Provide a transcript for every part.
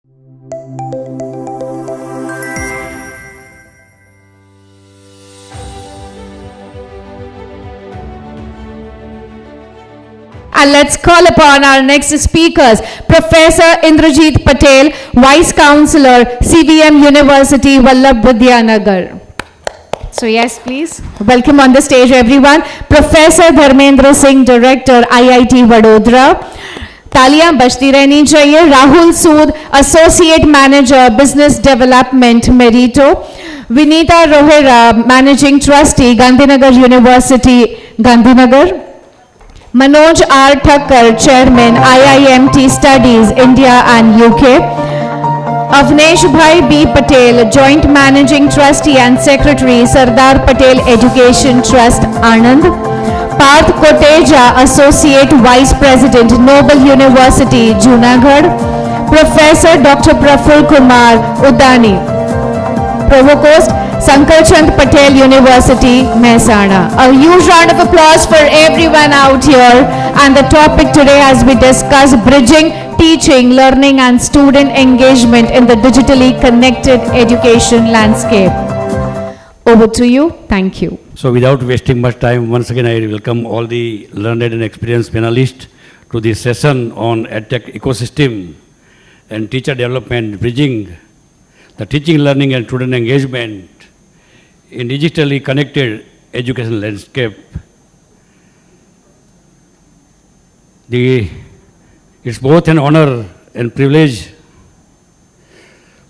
And let's call upon our next speakers, Professor Indrajit Patel, Vice Chancellor, CVM University, Vallabh, Vidyanagar. So yes, please. Welcome on the stage, everyone. Professor Dharmendra Singh, Director, IIIT Vadodara. तालियां बजती रहनी चाहिए. Rahul Sood, Associate Manager, Business Development, Meritto. Vinita Rohera, Managing Trustee, Gandhinagar University, Gandhinagar. Manoj R. Thakkar, Chairman, IIMT Studies, India and UK. Ahmedbhai B. Patel, Joint Managing Trustee and Secretary, Sardar Patel Education Trust, Anand. Parth Kotecha, Associate Vice President, Noble University, Junagadh. Professor Dr. Prafulkumar, Udani. Provost, Sankalchand Patel University, Mehsana. A huge round of applause for everyone out here. And the topic today, as we discuss, bridging teaching, learning and student engagement in the digitally connected education landscape. Over to you. Thank you. So without wasting much time, once again I welcome all the learned and experienced panelists to this session on EdTech ecosystem and teacher development, bridging the teaching, learning and student engagement in digitally connected education landscape. It's both an honor and privilege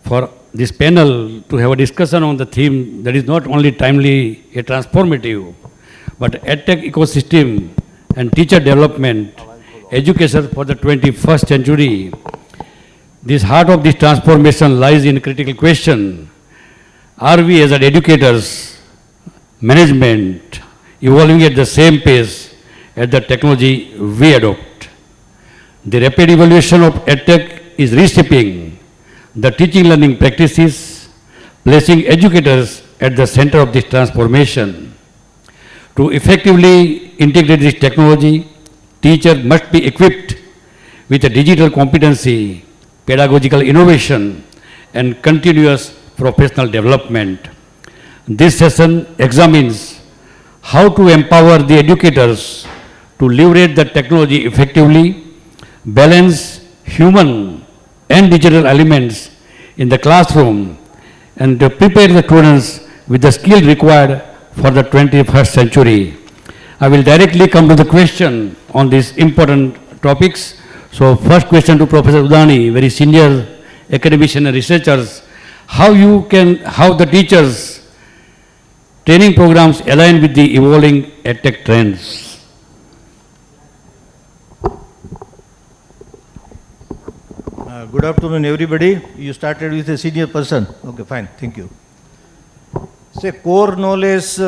for this panel to have a discussion on the theme that is not only timely yet transformative, but EdTech ecosystem and teacher development, education for the 21st century. This heart of this transformation lies in a critical question. Are we as educators, management, evolving at the same pace as the technology we adopt? The rapid evolution of EdTech is reshaping the teaching learning practices, placing educators at the center of this transformation. To effectively integrate this technology, teachers must be equipped with a digital competency, pedagogical innovation, and continuous professional development. This session examines how to empower the educators to leverage the technology effectively, balance human and digital elements in the classroom, and to prepare the students with the skill required for the 21st century. I will directly come to the question on these important topics. So first question to Professor Udani, very senior academician and researchers, how the teachers training programs align with the evolving EdTech trends? Good afternoon, everybody. You started with a senior person. Okay, fine. Thank you. Say, core knowledge,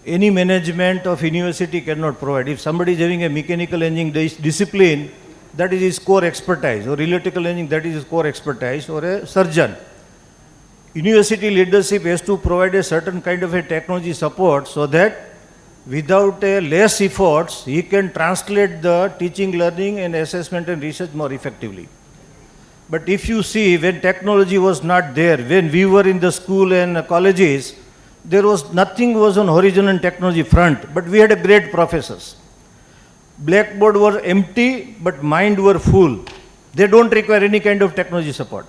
any management of university cannot provide. If somebody is having a mechanical engineering discipline, that is his core expertise, or electrical engineering, that is his core expertise, or a surgeon. University leadership has to provide a certain kind of a technology support so that without a less efforts, he can translate the teaching, learning and assessment and research more effectively. But if you see, when technology was not there, when we were in the school and colleges, there was nothing was on horizon and technology front, but we had a great professors. Blackboard were empty, but mind were full. They don't require any kind of technology support.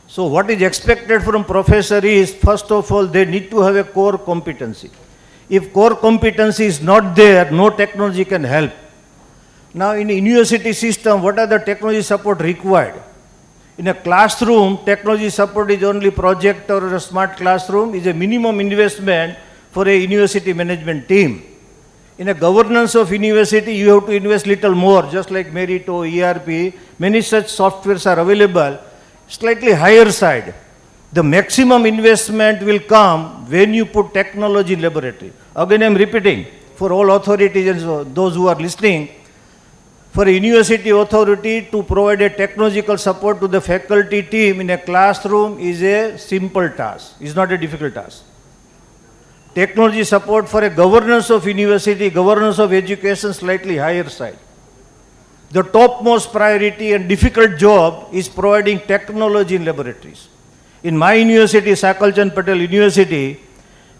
So what is expected from professor is, first of all, they need to have a core competency. If core competency is not there, no technology can help. Now in university system, what are the technology support required? In a classroom, technology support is only projector or a smart classroom is a minimum investment for a university management team. In a governance of university, you have to invest little more, just like Meritto, ERP, many such softwares are available, slightly higher side. The maximum investment will come when you put technology in laboratory. Again, I am repeating for all authorities and those who are listening, for a university authority to provide a technological support to the faculty team in a classroom is a simple task, it's not a difficult task. Technology support for a governance of university, governance of education, slightly higher side. the topmost priority and difficult job is providing technology in laboratories. In my university, Sankalchand Patel University,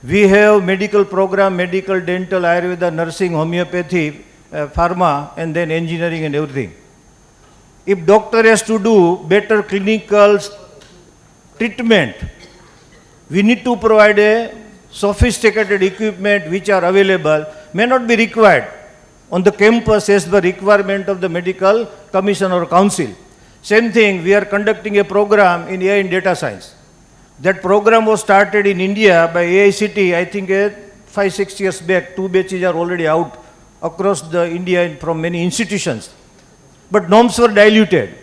we have medical program, medical, dental, Ayurveda, nursing, homeopathy, pharma, and then engineering and everything. If doctor has to do better clinical treatment, we need to provide a sophisticated equipment which are available, may not be required on the campus as the requirement of the medical commission or council. Same thing, we are conducting a program in AI and data science. That program was started in India by AICT, I think 5-6 years back. 2 batches are already out across the India from many institutions. But norms were diluted.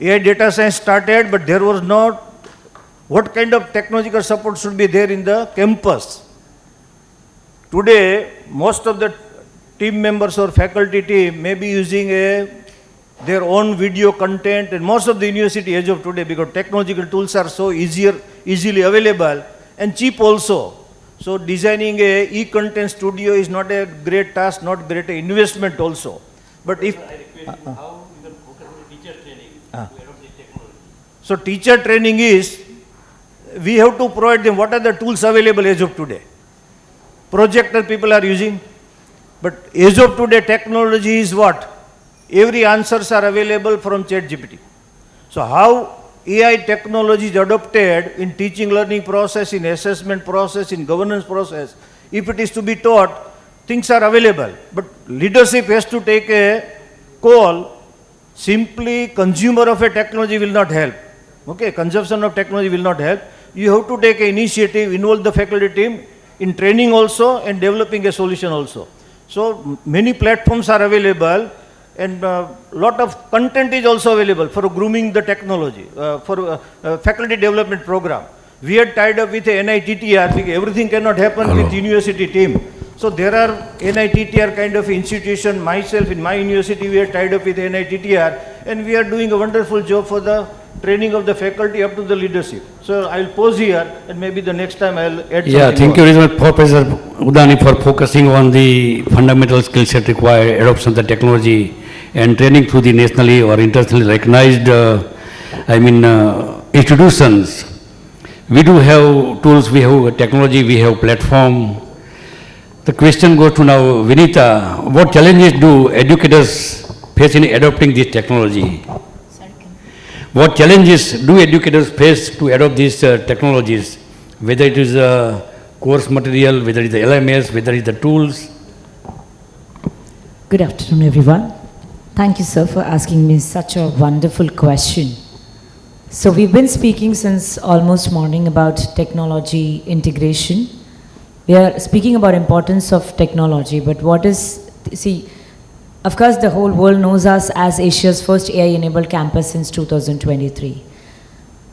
AI data science started, but there was not what kind of technological support should be there in the campus. Today, most of the team members or faculty team may be using their own video content, and most of the university as of today, because technological tools are so easily available and cheap also. So designing a e-content studio is not a great task, not great investment also. But if how you can focus on the teacher training to adopt the technology. So teacher training is, we have to provide them what are the tools available as of today. Projector people are using, but as of today technology is what? Every answers are available from ChatGPT. So how AI technology is adopted in teaching learning process, in assessment process, in governance process, if it is to be taught, things are available. But leadership has to take a call. Simply consumer of a technology will not help. Okay, consumption of technology will not help. You have to take an initiative, involve the faculty team in training also and developing a solution also. So many platforms are available, and lot of content is also available for grooming the technology, for faculty development program. We are tied up with a NITTR, because everything cannot happen with university team. So there are NITTR kind of institution. Myself in my university, we are tied up with NITTR, and we are doing a wonderful job for the training of the faculty up to the leadership. So I'll pause here, and maybe the next time I'll add something. Yeah, thank you very much, Professor Udani, for focusing on the fundamental skill set required, adoption of the technology, and training through the nationally or internationally recognized, institutions. We do have tools, we have technology, we have platform. The question goes to now, Vinita, what challenges do educators face in adopting this technology? What challenges do educators face to adopt these technologies, whether it is course material, whether it is the LMS, whether it is the tools? Good afternoon, everyone. Thank you, sir, for asking me such a wonderful question. So we've been speaking since almost morning about technology integration. We are speaking about importance of technology, but what is, see, of course, the whole world knows us as Asia's first AI-enabled campus since 2023.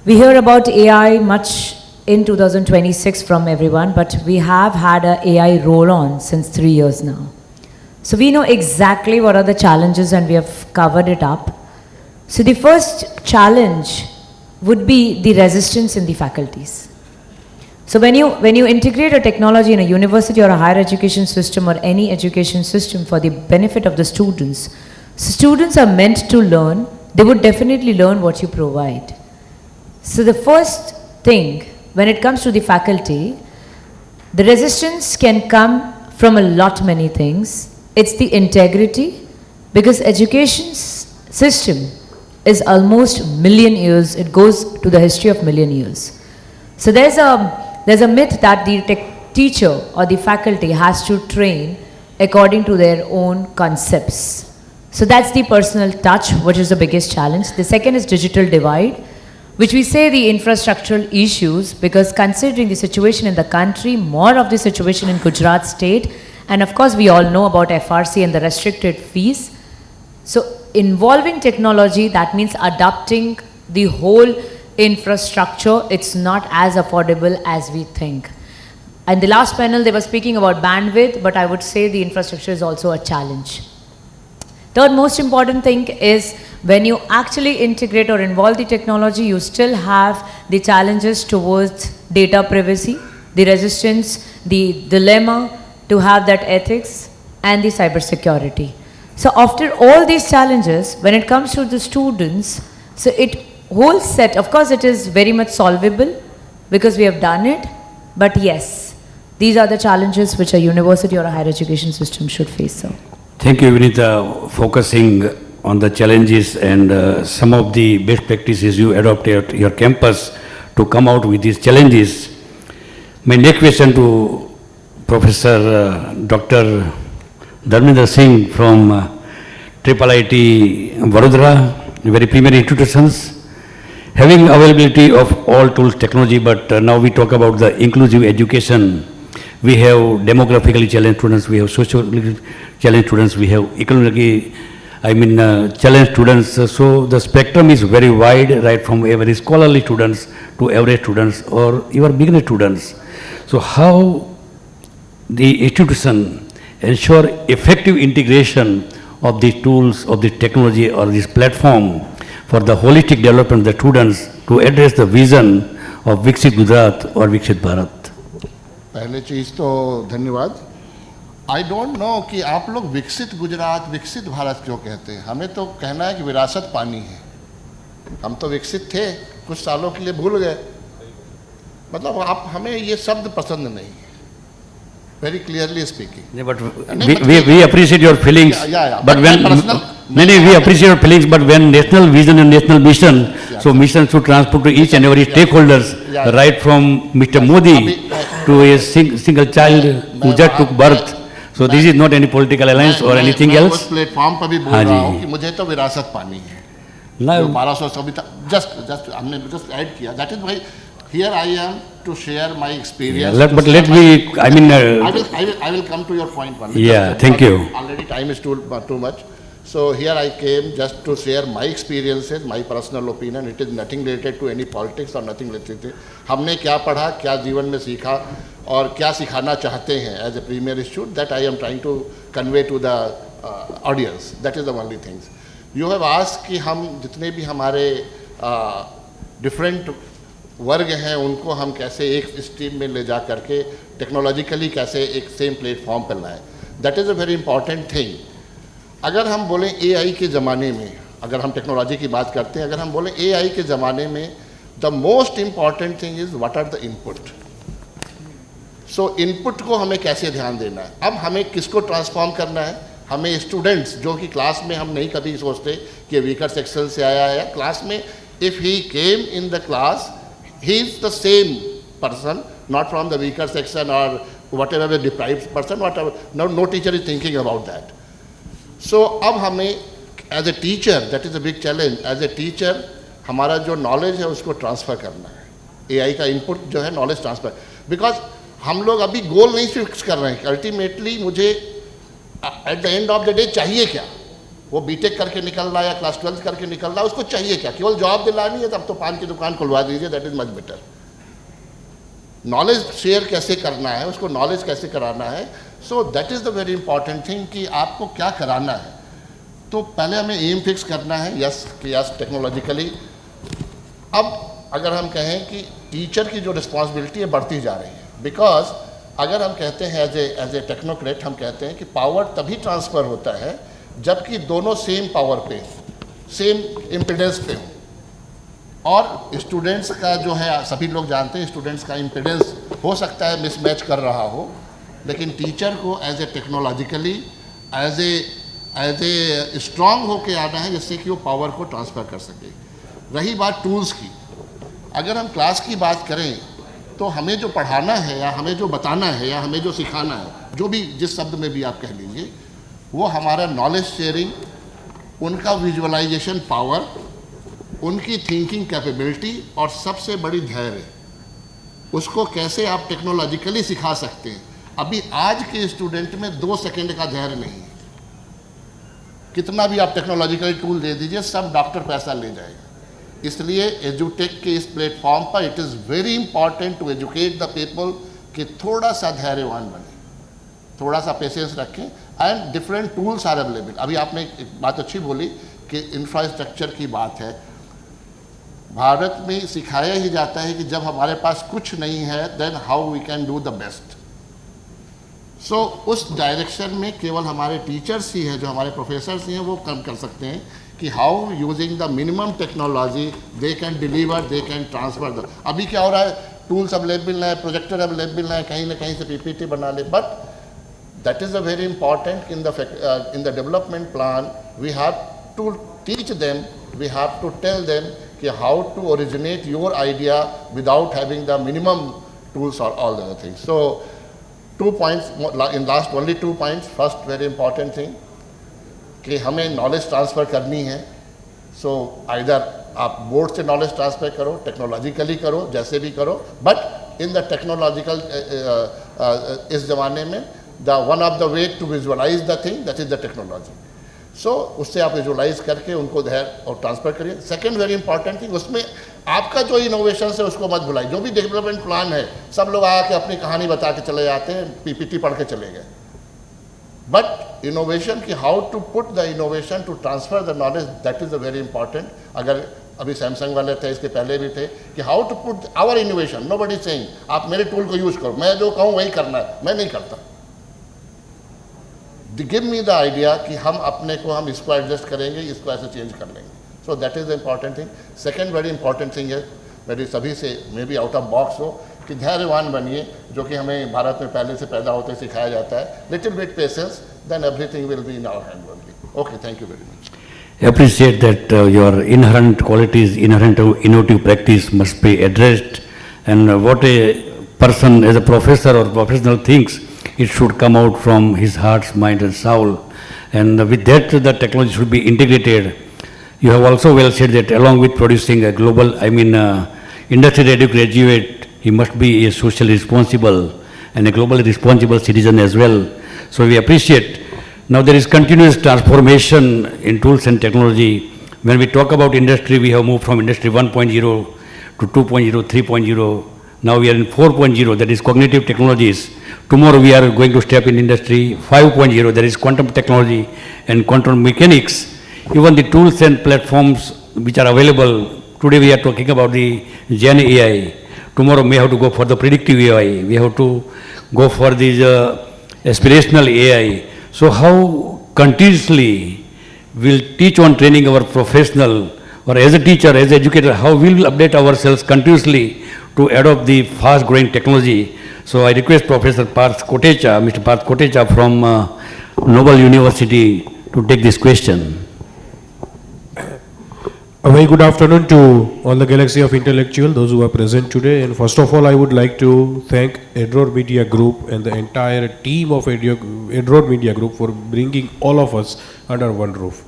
We hear about AI much in 2026 from everyone, but we have had an AI roll-on since 3 years now. So we know exactly what are the challenges, and we have covered it up. So the first challenge would be the resistance in the faculties. So when you integrate a technology in a university or a higher education system or any education system for the benefit of the students, so students are meant to learn, they would definitely learn what you provide. So the first thing, when it comes to the faculty, the resistance can come from a lot many things. It's the integrity, because education system is almost million years, it goes to the history of million years. So there's a myth that the teacher or the faculty has to train according to their own concepts. So that's the personal touch, which is the biggest challenge. The second is digital divide, which we say the infrastructural issues, because considering the situation in the country, more of the situation in Gujarat state, and of course we all know about FRC and the restricted fees. So involving technology, that means adopting the whole infrastructure. It's not as affordable as we think. And the last panel, they were speaking about bandwidth, but I would say the infrastructure is also a challenge. Third most important thing is when you actually integrate or involve the technology, you still have the challenges towards data privacy, the resistance, the dilemma to have that ethics, and the cybersecurity. So after all these challenges, when it comes to the students, so it whole set, of course it is very much solvable because we have done it, but yes, these are the challenges which a university or a higher education system should face, sir. Thank you, Vinita, focusing on the challenges and some of the best practices you adopt at your campus to come out with these challenges. My next question to Professor Dr. Dharmendra Singh from IIIT Vadodara, very primary institutions. Having availability of all tools, technology, but now we talk about the inclusive education. We have demographically challenged students, we have socially challenged students, we have economically, challenged students. So the spectrum is very wide, right from very scholarly students to average students or even beginner students. So how the institution ensure effective integration of these tools, of this technology or this platform for the holistic development of the students to address the vision of Viksit Gujarat or Viksit Bharat? पहले चीज़ तो धन्यवाद. I don't know कि आप लोग विकसित गुजरात विकसित भारत क्यों कहते हैं. हमें तो कहना है कि विरासत पानी है. हम तो विकसित थे, कुछ सालों के लिए भूल गए. मतलब आप हमें ये शब्द पसंद नहीं है. Very clearly speaking. Yeah, but we appreciate your feelings. But when we appreciate your feelings, but when national vision and national mission, so mission should transport to each and every stakeholders, right from Mr. Modi to a single child who just took birth. So this is not any political alliance or anything else. मैं उस platform पर भी बोल रहा हूँ कि मुझे तो विरासत पानी है. 1200 सभी just हमने just ऐड किया. That is why here I am to share my experience. Yeah, but let me, I will come to your point one. Yeah, thank you. Already time is too much. So here I came just to share my experiences, my personal opinion. It is nothing related to any politics or nothing related to हमने क्या पढ़ा, क्या जीवन में सीखा और क्या सिखाना चाहते हैं as a premier institute, that I am trying to convey to the audience. That is the only things. You have asked कि हम जितने भी हमारे different वर्ग हैं उनको हम कैसे एक स्ट्रीम में ले जा करके टेक्नोलॉजिकली कैसे एक सेम प्लेटफॉर्म पर लाएं. That is a very important thing. अगर हम बोलें एआई के ज़माने में, अगर हम टेक्नोलॉजी की बात करते हैं, अगर हम बोलें एआई के ज़माने में, the most important thing is what are the input. So input को हमें कैसे ध्यान देना है. अब हमें किसको ट्रांसफॉर्म करना है. हमें स्टूडेंट्स जो कि क्लास में हम नहीं कभी सोचते कि वीकर सेक्शन से आया है. क्लास में if he came in the class, he is the same person, not from the weaker section or whatever the deprived person, whatever. No teacher is thinking about that. So अब हमें as a teacher, that is a big challenge. As a teacher, हमारा जो knowledge है उसको transfer करना है. AI का input जो है knowledge transfer. Because हम लोग अभी goal नहीं fix कर रहे हैं. Ultimately मुझे at the end of the day चाहिए क्या. वो बीटेक करके निकल रहा है या क्लास 12 करके निकल रहा है, उसको चाहिए क्या. केवल जॉब दिलानी है, तब तो पान की दुकान खुलवा दीजिए. That is much better. Knowledge share कैसे करना है, उसको नॉलेज कैसे कराना है. So that is the very important thing कि आपको क्या कराना है. तो पहले हमें एम फिक्स करना है. Yes technologically. अब अगर हम कहें कि टीचर की जो रिस्पॉन्सिबिलिटी है बढ़ती जा रही है. बिकॉज अगर हम कहते हैं एज ए टेक्नोक्रेट, हम कहते हैं कि पावर तभी ट्रांसफ़र होता है जबकि दोनों सेम पावर पे, सेम इम्पिडेंस पे हो. और स्टूडेंट्स का जो है, सभी लोग जानते हैं स्टूडेंट्स का इम्पिडेंस हो सकता है मिसमैच कर रहा हो, लेकिन टीचर को as a technologically as a strong होके आना है जिससे कि वो पावर को ट्रांसफ़र कर सके. रही बात टूल्स की, अगर हम क्लास की बात करें तो हमें जो पढ़ाना है या हमें जो बताना है या हमें जो सिखाना है, जो भी जिस शब्द में भी आप कह लीजिए, वो हमारा नॉलेज शेयरिंग, उनका विजुअलाइजेशन पावर, उनकी थिंकिंग कैपेबिलिटी और सबसे बड़ी धैर्य, उसको कैसे आप टेक्नोलॉजिकली सिखा सकते हैं. अभी आज के स्टूडेंट में 2 सेकंड का धैर्य नहीं है. कितना भी आप टेक्नोलॉजिकली टूल दे दीजिए, सब डॉक्टर पैसा ले जाएगा. इसलिए एजुटेक के इस प्लेटफॉर्म पर it is very important to educate the people कि थोड़ा सा धैर्यवान बने, थोड़ा सा पेशेंस रखें. And different tools are available. अभी आपने एक बात अच्छी बोली कि इंफ्रास्ट्रक्चर की बात है. भारत में सिखाया ही जाता है कि जब हमारे पास कुछ नहीं है, then how we can do the best. So उस डायरेक्शन में केवल हमारे टीचर्स ही हैं, जो हमारे प्रोफेसर्स ही हैं, वो काम कर सकते हैं कि how using the minimum technology they can deliver, they can transfer the. अभी क्या हो रहा है, टूल्स अवेलेबल है, प्रोजेक्टर अवेलेबल है, कहीं ना कहीं से पीपीटी बना ले, but that is a very important in the development plan. We have to teach them, we have to tell them how to originate your idea without having the minimum tools or all the other things. So 2 points in last, only 2 points. First very important thing कि हमें knowledge transfer करनी है. So either आप board से knowledge transfer करो, technologically करो, जैसे भी करो, बट इन द टेक्नोलॉजिकल इस जमाने में the one of the way to visualize the thing, that is the technology. So उससे आप विजुलाइज करके उनको और ट्रांसफर करिए. सेकेंड वेरी इंपॉर्टेंट थिंग, उसमें आपका जो इनोवेशन है उसको मत भुलाइए. जो भी डेवलपमेंट प्लान है, सब लोग आके अपनी कहानी बता के चले जाते हैं, पीपीटी पढ़ के चले गए. बट इनोवेशन की how to put the innovation to transfer the knowledge, that is a very important. अगर अभी सैमसंग वाले थे, इसके पहले भी थे, कि how to put our innovation. Nobody saying आप मेरे टूल को यूज करो, मैं जो कहूँ वही करना है, मैं नहीं करता. गिव मी द आइडिया कि हम अपने को, हम इसको एडजस्ट करेंगे, इसको ऐसे चेंज कर लेंगे. So that is the important thing. Second very important thing है, मेरी सभी से may be out of box हो, कि धैर्यवान बनिए, जो कि हमें भारत में पहले से पैदा होते सिखाया जाता है. Little bit patience, then everything will be in our hand only. Okay, thank you very much. Appreciate that your inherent qualities, inherent innovative practice must be addressed, and what a person as a professor or professional thinks, it should come out from his heart, mind and soul, and with that the technology should be integrated. You have also well said that along with producing a global, industry ready graduate, he must be a socially responsible and a globally responsible citizen as well. So we appreciate. Now there is continuous transformation in tools and technology. When we talk about industry, we have moved from industry 1.0 to 2.0, 3.0. Now we are in 4.0, that is cognitive technologies. Tomorrow we are going to step in industry 5.0, that is quantum technology and quantum mechanics. Even the tools and platforms which are available, today we are talking about the Gen AI. Tomorrow we have to go for the predictive AI. We have to go for these aspirational AI. So how continuously we'll teach on training our professional, or as a teacher, as an educator, how we will update ourselves continuously to adopt the fast growing technology. So I request Professor Parth Kotecha, Mr. Parth Kotecha from Noble University to take this question. A very good afternoon to all the galaxy of intellectuals, those who are present today. And first of all, I would like to thank Adror Media Group and the entire team of Adror Media Group for bringing all of us under one roof.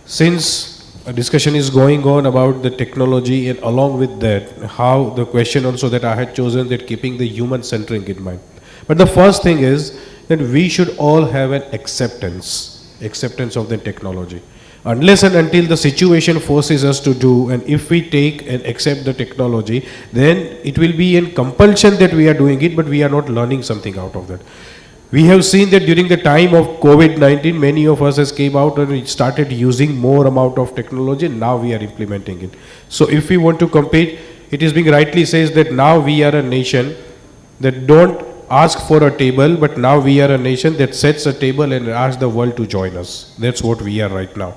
Since a discussion is going on about the technology, and along with that, how the question also that I had chosen, that keeping the human centric in mind. But the first thing is that we should all have an acceptance of the technology. Unless and until the situation forces us to do, and if we take and accept the technology, then it will be in compulsion that we are doing it, but we are not learning something out of that. We have seen that during the time of COVID-19, many of us has came out and started using more amount of technology, and now we are implementing it. So if we want to compete, it is being rightly says that now we are a nation that don't ask for a table, but now we are a nation that sets a table and asks the world to join us. That's what we are right now.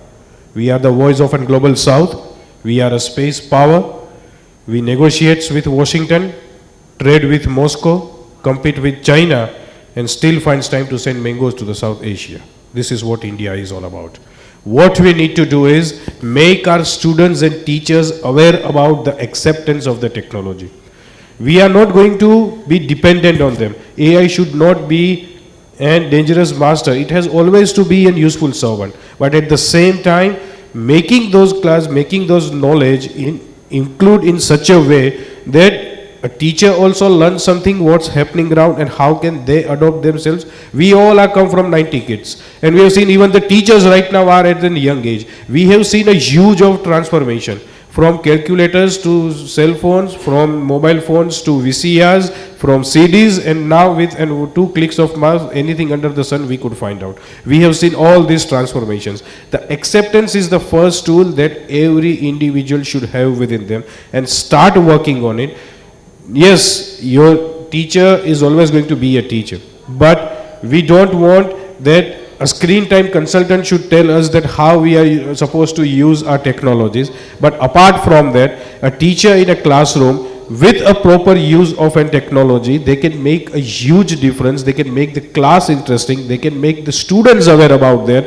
We are the voice of a global south. We are a space power. We negotiate with Washington, trade with Moscow, compete with China, and still finds time to send mangoes to the South Asia. This is what India is all about. What we need to do is make our students and teachers aware about the acceptance of the technology. We are not going to be dependent on them. AI should not be and dangerous master. It has always to be a useful servant, but at the same time making those knowledge include in such a way that a teacher also learns something what's happening around and how can they adopt themselves. We all are come from 90 kids, and we have seen even the teachers right now are at a young age. We have seen a huge of transformation, from calculators to cell phones, from mobile phones to VCRs, from CDs, and now with 2 clicks of mouse, anything under the sun we could find out. We have seen all these transformations. The acceptance is the first tool that every individual should have within them and start working on it. Yes, your teacher is always going to be a teacher, but we don't want that a screen time consultant should tell us that how we are supposed to use our technologies. But apart from that, a teacher in a classroom with a proper use of a technology, they can make a huge difference. They can make the class interesting. They can make the students aware about that.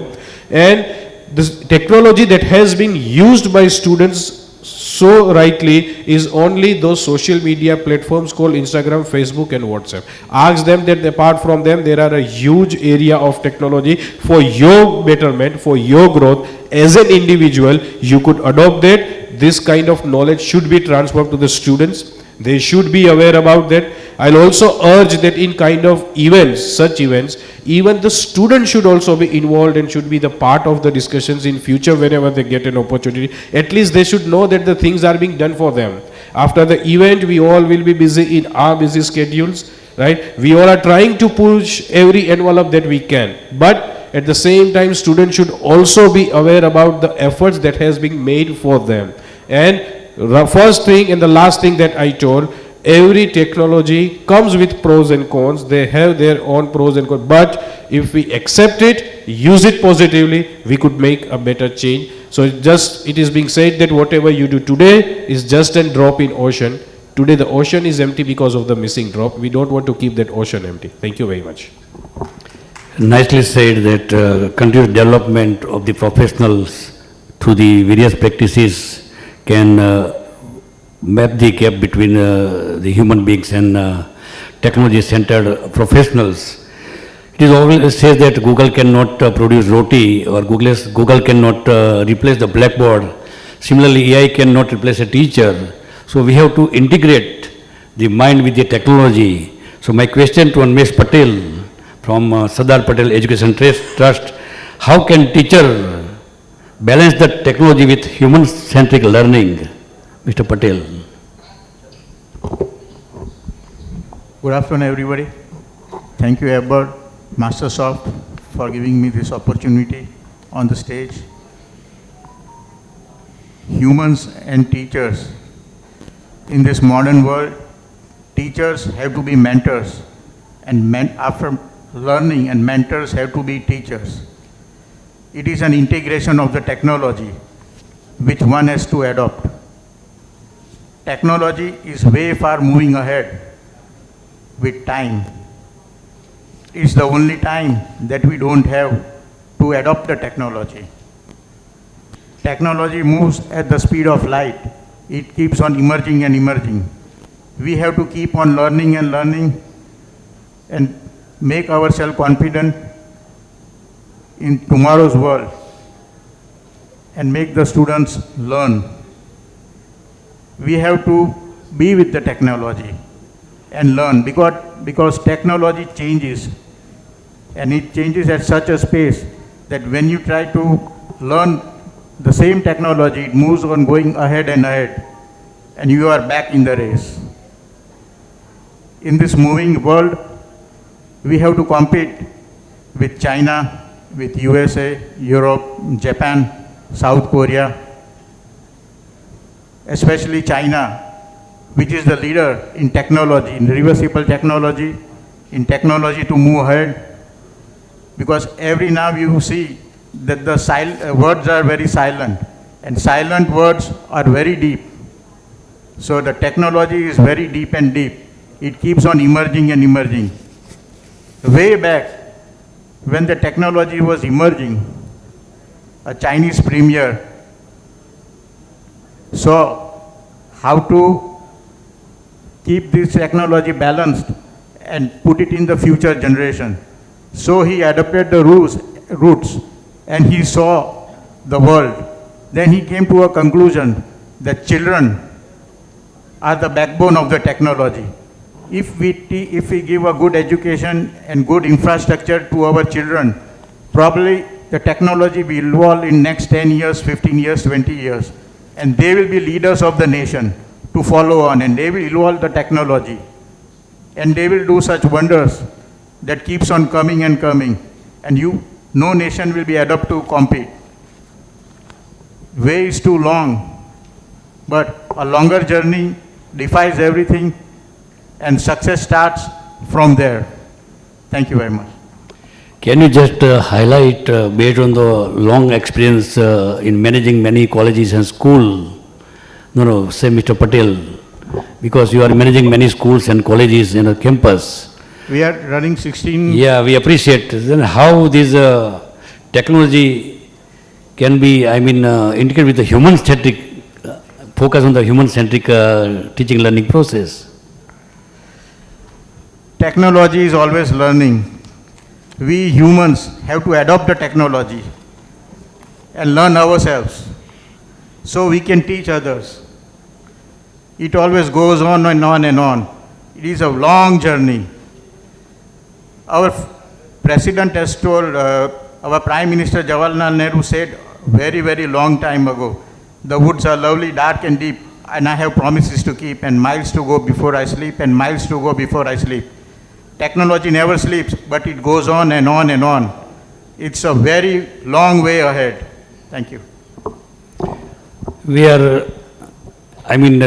And this technology that has been used by students so rightly is only those social media platforms called Instagram, Facebook and WhatsApp. Ask them that apart from them, there are a huge area of technology for your betterment, for your growth. As an individual, you could adopt that. This kind of knowledge should be transferred to the students. They should be aware about that. I'll also urge that in kind of events, such events, even the students should also be involved and should be the part of the discussions in future whenever they get an opportunity. At least they should know that the things are being done for them. After the event, we all will be busy in our busy schedules, right? We all are trying to push every envelope that we can. But at the same time, students should also be aware about the efforts that has been made for them. And the first thing and the last thing that I told, every technology comes with pros and cons. They have their own pros and cons. But if we accept it, use it positively, we could make a better change. So it is being said that whatever you do today is just a drop in ocean. Today the ocean is empty because of the missing drop. We don't want to keep that ocean empty. Thank you very much. Nicely said that continuous development of the professionals through the various practices can map the gap between the human beings and technology-centered professionals. It is always says that Google cannot produce roti, or Google cannot replace the blackboard. Similarly, AI cannot replace a teacher. So we have to integrate the mind with the technology. So my question to Anveshbhai Patel from Sardar Patel Education Trust, how can teacher balance the technology with human-centric learning? Mr. Patel. Good afternoon, everybody. Thank you, Edward, Mastersoft, for giving me this opportunity on the stage. Humans and teachers. In this modern world, teachers have to be mentors, and after learning, and mentors have to be teachers. It is an integration of the technology which one has to adopt. Technology is way far moving ahead with time. It's the only time that we don't have to adopt the technology. Technology moves at the speed of light. It keeps on emerging and emerging. We have to keep on learning and learning and make ourselves confident in tomorrow's world and make the students learn. We have to be with the technology and learn because technology changes, and it changes at such a pace that when you try to learn the same technology, it moves on going ahead and ahead, and you are back in the race. In this moving world, we have to compete with China, with USA, Europe, Japan, South Korea, especially China, which is the leader in technology, in reversible technology, in technology to move ahead. Because every now you see that the words are very silent, and silent words are very deep. So the technology is very deep and deep. It keeps on emerging and emerging. Way back, when the technology was emerging, a Chinese premier saw how to keep this technology balanced and put it in the future generation. So he adopted the roots and he saw the world. Then he came to a conclusion that children are the backbone of the technology. If we give a good education and good infrastructure to our children, probably the technology will evolve in next 10 years, 15 years, 20 years. And they will be leaders of the nation to follow on, and they will evolve the technology. And they will do such wonders that keeps on coming and coming. And no nation will be able to compete. Way is too long, but a longer journey defies everything, and success starts from there. Thank you very much. Can you just highlight, based on the long experience in managing many colleges and schools, say Mr. Patel, because you are managing many schools and colleges in a campus. We are running 16. Yeah, we appreciate. Then how this technology can be, integrated with the human-centric, focus on the human-centric teaching learning process. Technology is always learning. We humans have to adopt the technology and learn ourselves so we can teach others. It always goes on and on and on. It is a long journey. Our president has told, our Prime Minister Jawaharlal Nehru said very, very long time ago, the woods are lovely, dark and deep, and I have promises to keep, and miles to go before I sleep, and miles to go before I sleep. Technology never sleeps, but it goes on and on and on. It's a very long way ahead. Thank you. We are,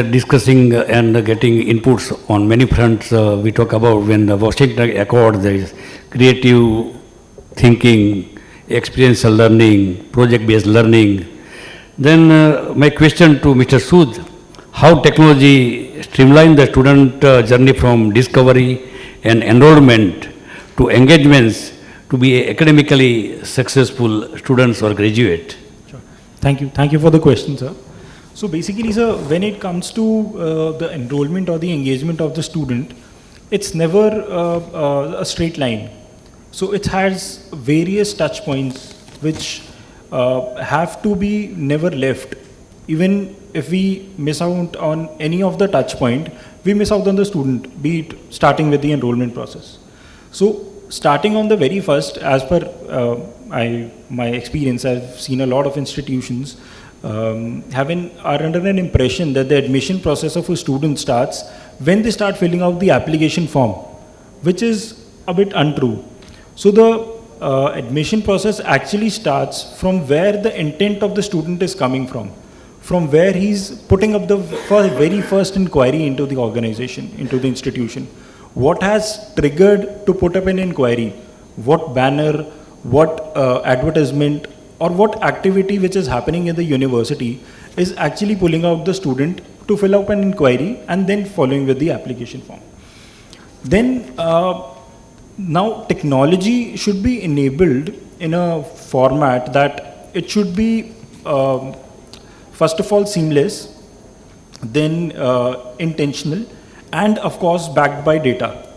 discussing and getting inputs on many fronts. We talk about when the Washington Accord, there is creative thinking, experiential learning, project-based learning. Then my question to Mr. Sood, how technology streamline the student journey from discovery and enrollment to engagements to be academically successful students or graduate? Sure. Thank you. Thank you for the question, sir. So basically, sir, when it comes to the enrollment or the engagement of the student, it's never a straight line. So it has various touch points which have to be never left. Even if we miss out on any of the touch point, we miss out on the student, be it starting with the enrollment process. So starting on the very first, as per my experience, I've seen a lot of institutions are under an impression that the admission process of a student starts when they start filling out the application form, which is a bit untrue. So the admission process actually starts from where the intent of the student is coming from where he's putting up the very first inquiry into the organization, into the institution. What has triggered to put up an inquiry? What banner, what advertisement, or what activity which is happening in the university is actually pulling out the student to fill up an inquiry and then following with the application form. Then now technology should be enabled in a format that it should be first of all seamless, then intentional, and of course backed by data.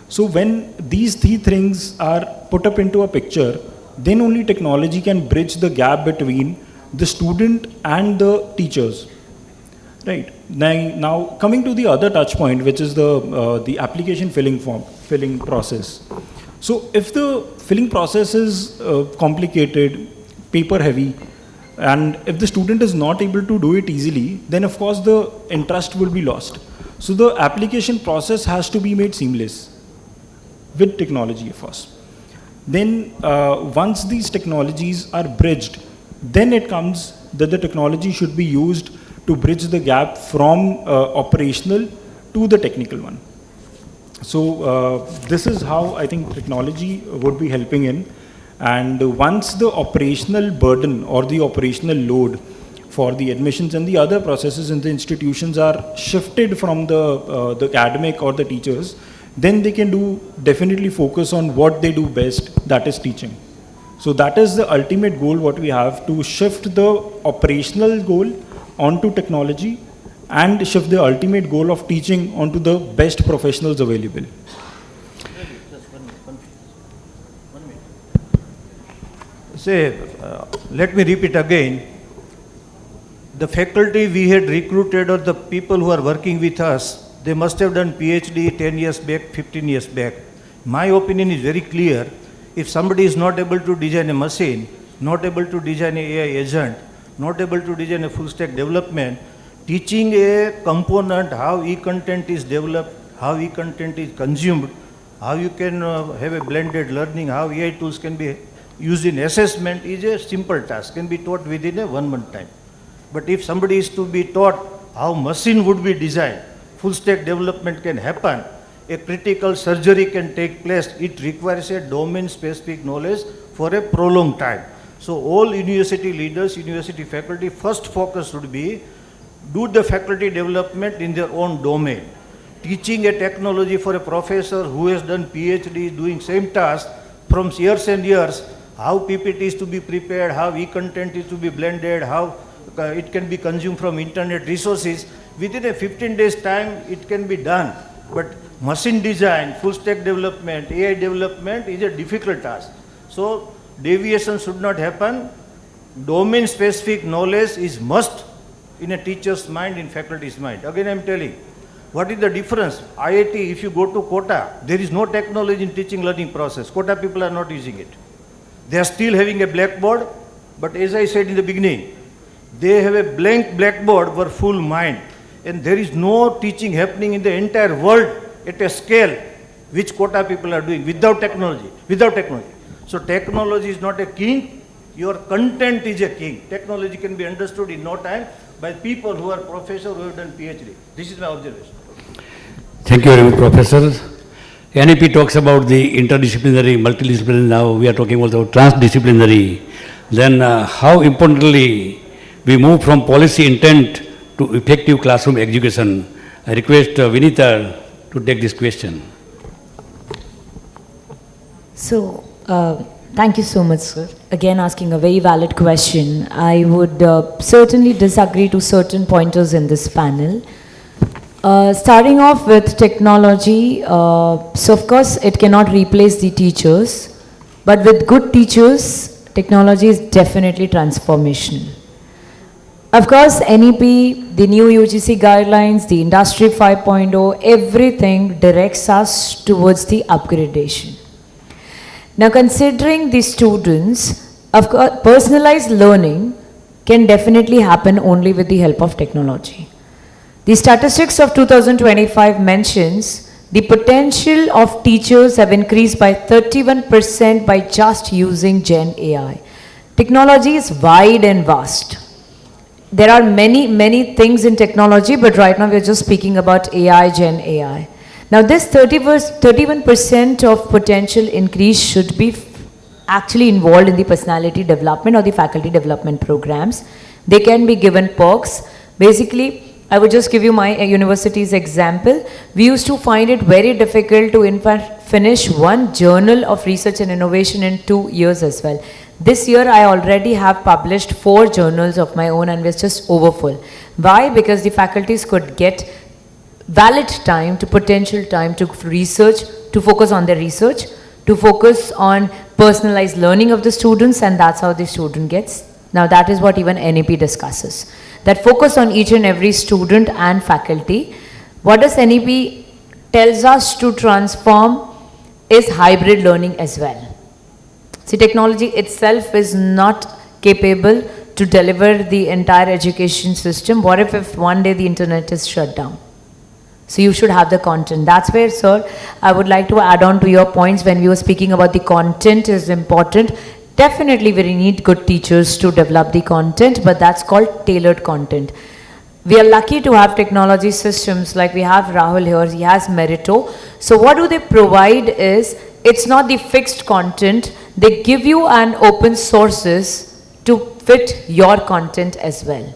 So when these three things are put up into a picture, then only technology can bridge the gap between the student and the teachers. Right. Now coming to the other touch point, which is the application filling process. So if the filling process is complicated, paper heavy, and if the student is not able to do it easily, then of course the interest will be lost. So the application process has to be made seamless with technology, of course. Then once these technologies are bridged, then it comes that the technology should be used to bridge the gap from operational to the technical one. So this is how I think technology would be helping in. And once the operational burden or the operational load for the admissions and the other processes in the institutions are shifted from the academic or the teachers, then they can definitely focus on what they do best, that is teaching. So that is the ultimate goal what we have, to shift the operational goal onto technology and shift the ultimate goal of teaching onto the best professionals available. Let me repeat again. The faculty we had recruited or the people who are working with us, they must have done PhD 10 years back, 15 years back. My opinion is very clear. If somebody is not able to design a machine, not able to design an AI agent, not able to design a full stack development, teaching a component, how e-content is developed, how e-content is consumed, how you can have a blended learning, how AI tools can be used in assessment is a simple task, can be taught within a 1 month time. But if somebody is to be taught how machine would be designed, full stack development can happen, a critical surgery can take place. It requires a domain-specific knowledge for a prolonged time. So all university leaders, university faculty, first focus should be do the faculty development in their own domain. Teaching a technology for a professor who has done PhD doing same task from years and years, how PPT is to be prepared, how e-content is to be blended, how it can be consumed from internet resources, within a 15 days time it can be done. But machine design, full stack development, AI development is a difficult task. So deviation should not happen. Domain specific knowledge is must in a teacher's mind, in faculty's mind. Again I am telling, what is the difference? IIT, if you go to Kota, there is no technology in teaching learning process. Kota people are not using it. They are still having a blackboard, but as I said in the beginning, they have a blank blackboard for full mind. And there is no teaching happening in the entire world at a scale which Kota people are doing without technology. So technology is not a king, your content is a king. Technology can be understood in no time by people who are professors who have done PhD. This is my observation. Thank you very much, Professor. NEP talks about the interdisciplinary, multidisciplinary, now we are talking about transdisciplinary. Then how importantly we move from policy intent to effective classroom education. I request Vinita to take this question. So, thank you so much, sir. Again, asking a very valid question. I would certainly disagree to certain pointers in this panel. Starting off with technology, so of course it cannot replace the teachers, but with good teachers, technology is definitely transformational. Of course, NEP, the new UGC guidelines, the Industry 5.0, everything directs us towards the upgradation. Now, considering the students, of course, personalized learning can definitely happen only with the help of technology. The statistics of 2025 mentions the potential of teachers have increased by 31% by just using Gen AI. Technology is wide and vast. There are many things in technology, but right now we are just speaking about AI, Gen AI. Now this 31% of potential increase should be actually involved in the personality development or the faculty development programs. They can be given perks. Basically, I would just give you my university's example. We used to find it very difficult to in fact finish one journal of research and innovation in 2 years as well. This year I already have published 4 journals of my own and was just overfull. Why? Because the faculties could get valid time to potential time to research, to focus on their research, to focus on personalized learning of the students, and that's how the student gets. Now that is what even NEP discusses. That focus on each and every student and faculty. What does NEP tells us to transform is hybrid learning as well. See, technology itself is not capable to deliver the entire education system. What if one day the internet is shut down? So you should have the content. That's where, sir, I would like to add on to your points when we were speaking about the content is important. Definitely we need good teachers to develop the content, but that's called tailored content. We are lucky to have technology systems like we have Rahul here, he has Meritto. So what do they provide is, it's not the fixed content, they give you an open sources to fit your content as well.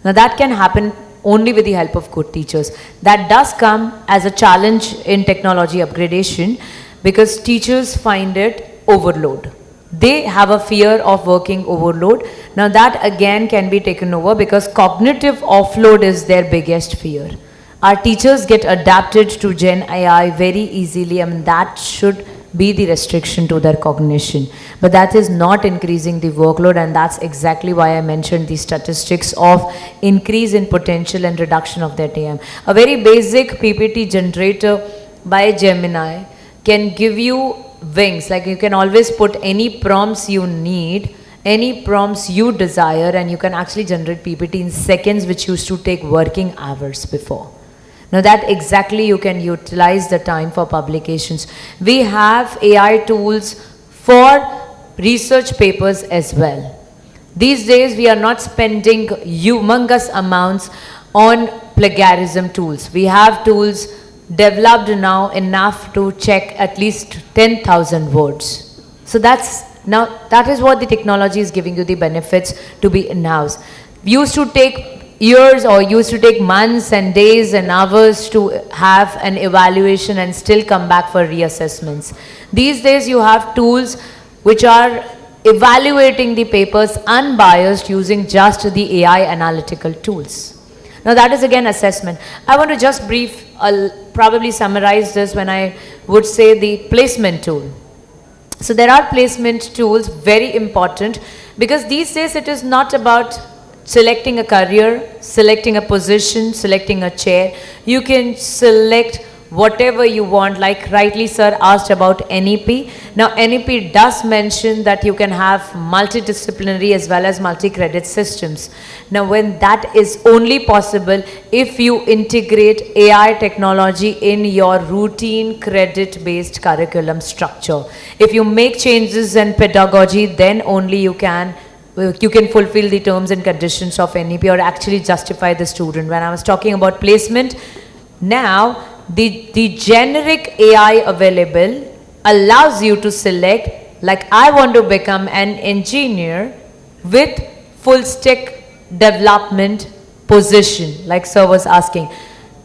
Now that can happen only with the help of good teachers. That does come as a challenge in technology upgradation because teachers find it overload. They have a fear of working overload. Now that again can be taken over because cognitive offload is their biggest fear. Our teachers get adapted to Gen AI very easily. I mean, that should be the restriction to their cognition. But that is not increasing the workload, and that's exactly why I mentioned the statistics of increase in potential and reduction of their TM. A very basic PPT generator by Gemini can give you wings, like you can always put any prompts you need, any prompts you desire, and you can actually generate PPT in seconds, which used to take working hours before. Now that exactly you can utilize the time for publications. We have AI tools for research papers as well. These days we are not spending humongous amounts on plagiarism tools. We have tools developed now enough to check at least 10,000 words. So that is what the technology is giving you the benefits to be in-house. Used to take years or used to take months and days and hours to have an evaluation and still come back for reassessments. These days you have tools which are evaluating the papers unbiased using just the AI analytical tools. Now that is again assessment. I want to just I'll probably summarize this when I would say the placement tool. So there are placement tools, very important, because these days it is not about selecting a career, selecting a position, selecting a chair. You can select whatever you want, like rightly sir asked about NEP. Now NEP does mention that you can have multidisciplinary as well as multi-credit systems. Now when that is only possible if you integrate AI technology in your routine credit-based curriculum structure. If you make changes in pedagogy, then only you can fulfill the terms and conditions of NEP or actually justify the student. When I was talking about placement, now the generic AI available allows you to select, like I want to become an engineer with full stack development position, like sir was asking.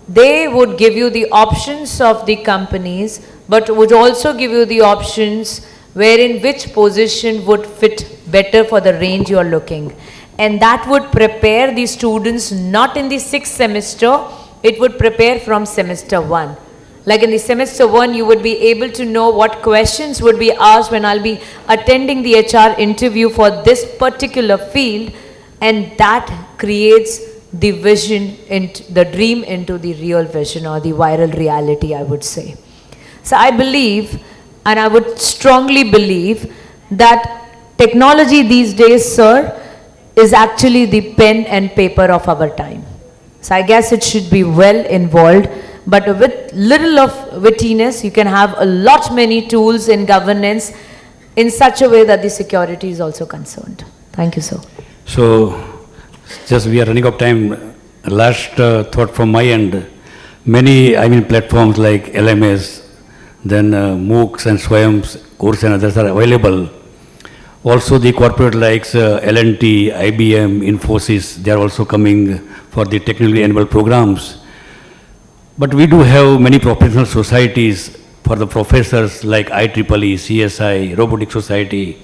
They would give you the options of the companies, but would also give you the options wherein which position would fit better for the range you are looking. And that would prepare the students not in the 6th semester, it would prepare from semester 1. Like in the semester 1, you would be able to know what questions would be asked when I'll be attending the HR interview for this particular field, and that creates the vision, the dream into the real vision or the viral reality, I would say. So I believe, and I would strongly believe, that technology these days, sir, is actually the pen and paper of our time. So I guess it should be well involved, but with little of wittiness, you can have a lot many tools in governance in such a way that the security is also concerned. Thank you, sir. So, just we are running out of time. Last thought from my end. Many, platforms like LMS, then MOOCs and SWAYAMs, course and others are available. Also the corporate likes L&T, IBM, Infosys, they are also coming for the technically enabled programs. But we do have many professional societies for the professors like IEEE, CSI, Robotic Society,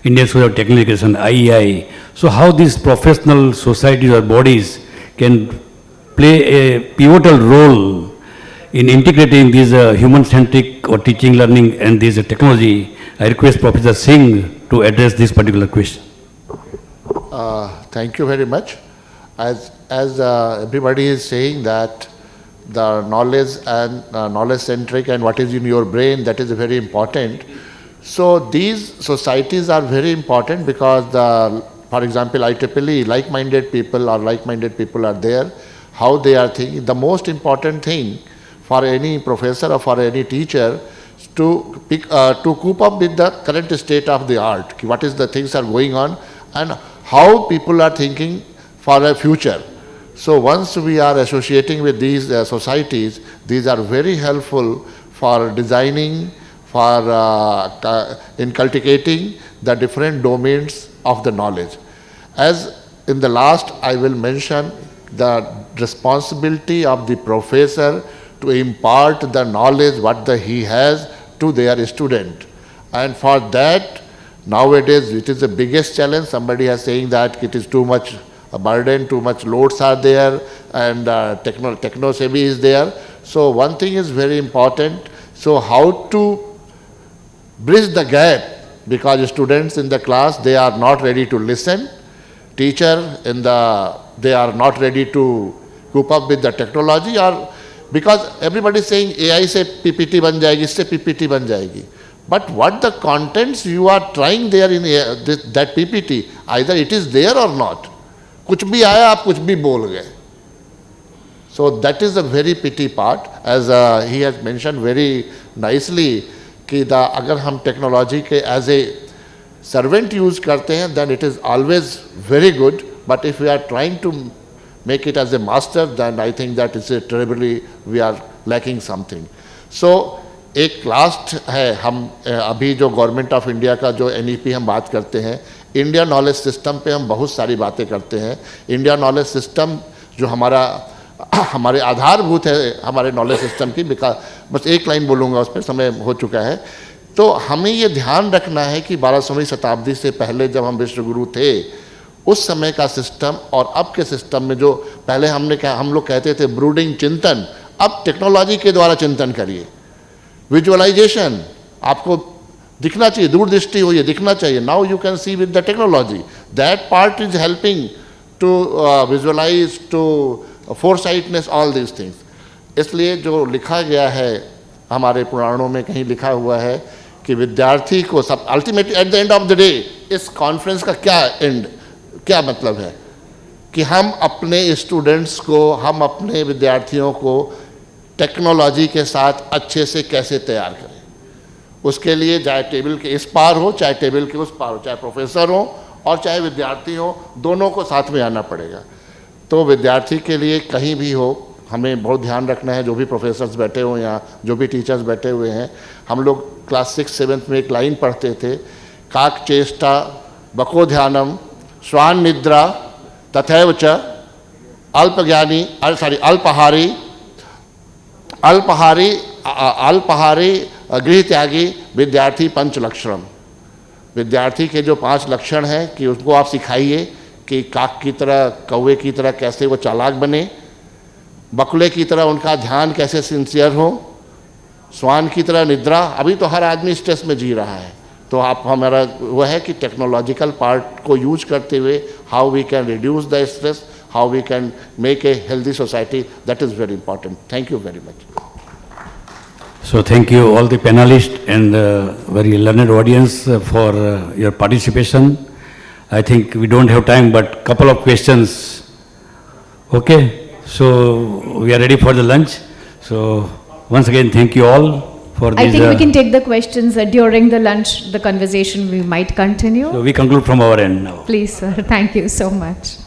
Indian Society of Technical Education, IEI. So how these professional societies or bodies can play a pivotal role in integrating these human-centric or teaching, learning and this technology? I request Professor Singh to address this particular question. Thank you very much. As everybody is saying that the knowledge and knowledge-centric and what is in your brain, that is very important. So these societies are very important because, for example, IEEE, like-minded people are there, how they are thinking. The most important thing for any professor or for any teacher to cope up with the current state of the art, what is the things are going on and how people are thinking for a future. So once we are associating with these societies, these are very helpful for designing, for inculcating the different domains of the knowledge. As in the last, I will mention the responsibility of the professor to impart the knowledge what he has to their student. And for that, nowadays it is the biggest challenge. Somebody is saying that it is too much a burden, too much loads are there, and techno-savvy is there. So one thing is very important. So how to bridge the gap, because students in the class, they are not ready to listen. Teacher they are not ready to cope up with the technology, or because everybody is saying AI se PPT ban jayegi, isse PPT ban jayegi. But what the contents you are trying there in that PPT, either it is there or not. कुछ भी आया आप कुछ भी बोल गए. So that is a very pity part, as he has mentioned very nicely कि अगर हम टेक्नोलॉजी के as a servant use करते हैं, then it is always very good. But if we are trying to make it as a master, then I think that is a terribly, we are lacking something. So, एक last है, हम अभी जो government of India का जो NEP हम बात करते हैं, इंडिया नॉलेज सिस्टम पे हम बहुत सारी बातें करते हैं. इंडिया नॉलेज सिस्टम जो हमारे आधारभूत है हमारे नॉलेज सिस्टम की, बस एक लाइन बोलूँगा, उस पर समय हो चुका है. तो हमें ये ध्यान रखना है कि 12वीं शताब्दी से पहले जब हम विश्वगुरु थे, उस समय का सिस्टम और अब के सिस्टम में जो पहले हम लोग कहते थे ब्रूडिंग चिंतन, अब टेक्नोलॉजी के द्वारा चिंतन करिए. विजुअलाइजेशन आपको दिखना चाहिए, दूरदृष्टि हो, ये दिखना चाहिए. Now you can see with the technology, that part is helping to visualise, to foresightness, all these things. इसलिए जो लिखा गया है हमारे पुराणों में, कहीं लिखा हुआ है कि विद्यार्थी को सब ultimately at the end of the day, इस कॉन्फ्रेंस का क्या मतलब है कि हम अपने स्टूडेंट्स को, हम अपने विद्यार्थियों को टेक्नोलॉजी के साथ अच्छे से कैसे तैयार करें. उसके लिए चाहे टेबल के इस पार हो, चाहे टेबल के उस पार हो, चाहे प्रोफेसर हो और चाहे विद्यार्थी हो, दोनों को साथ में आना पड़ेगा. तो विद्यार्थी के लिए कहीं भी हो, हमें बहुत ध्यान रखना है. जो भी प्रोफेसर्स बैठे हो यहाँ, जो भी टीचर्स बैठे हुए हैं, हम लोग क्लास 6-7 में एक लाइन पढ़ते थे, काक चेष्टा बको ध्यानम श्वान निद्रा तथैव च अल्पज्ञानी अल्पहारी गृह त्यागी विद्यार्थी पंच लक्षणम. विद्यार्थी के जो 5 लक्षण हैं कि उसको आप सिखाइए कि काक की तरह, कौवे की तरह कैसे वो चालाक बने, बकुले की तरह उनका ध्यान कैसे सिंसियर हो, स्वान की तरह निद्रा. अभी तो हर आदमी स्ट्रेस में जी रहा है, तो आप हमारा वह है कि टेक्नोलॉजिकल पार्ट को यूज करते हुए how we can reduce the stress, how we can make a healthy society, that is very important. Thank you very much. So thank you all the panelists and very learned audience for your participation. I think we don't have time, but couple of questions. Okay, so we are ready for the lunch. So once again, thank you all for this. I think we can take the questions during the lunch, the conversation we might continue. So we conclude from our end now. Please sir, thank you so much.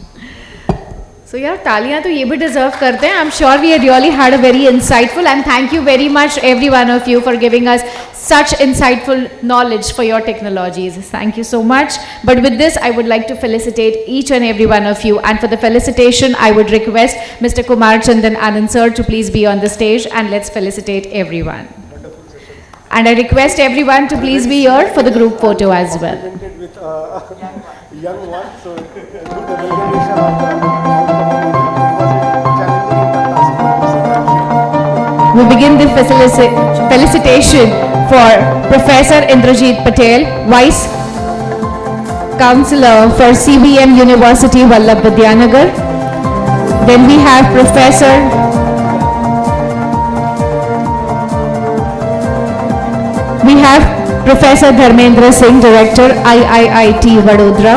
So यार तालियां तो ये भी deserve करते हैं. I'm sure we really had a very insightful, and thank you very much every one of you for giving us such insightful knowledge for your technologies. Thank you so much. But with this, I would like to felicitate each and every one of you. And for the felicitation, I would request Mr. Kumar Chandan Anand sir to please be on the stage, and let's felicitate everyone. And I request everyone to please be here for the group photo as well. With young one, so good We begin the felicitation for Professor Indrajit Patel, Vice Chancellor for CVM University, Vallabh, Vidyanagar. Then we have Professor Dharmendra Singh, Director, IIIT, Vadodara.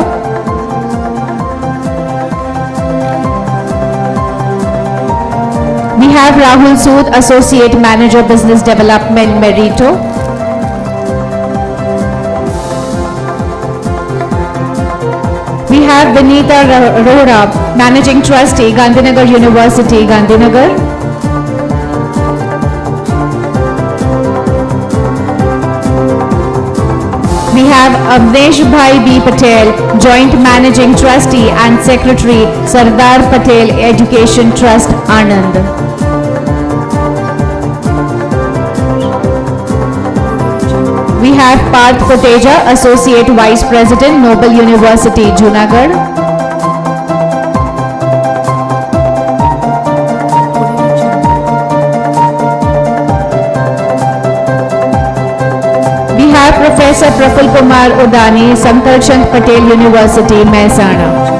We have Rahul Sood, Associate Manager, Business Development, Meritto. We have Vinita Rohera, Managing Trustee, Gandhinagar University, Gandhinagar. We have Anveshbhai Patel, Joint Managing Trustee and Secretary, Sardar Patel Education Trust, Anand. We have Parth Kotecha, Associate Vice President, Noble University, Junagadh. We have Professor Prafulkumar Udani, Sankalchand Patel University, Mehsana.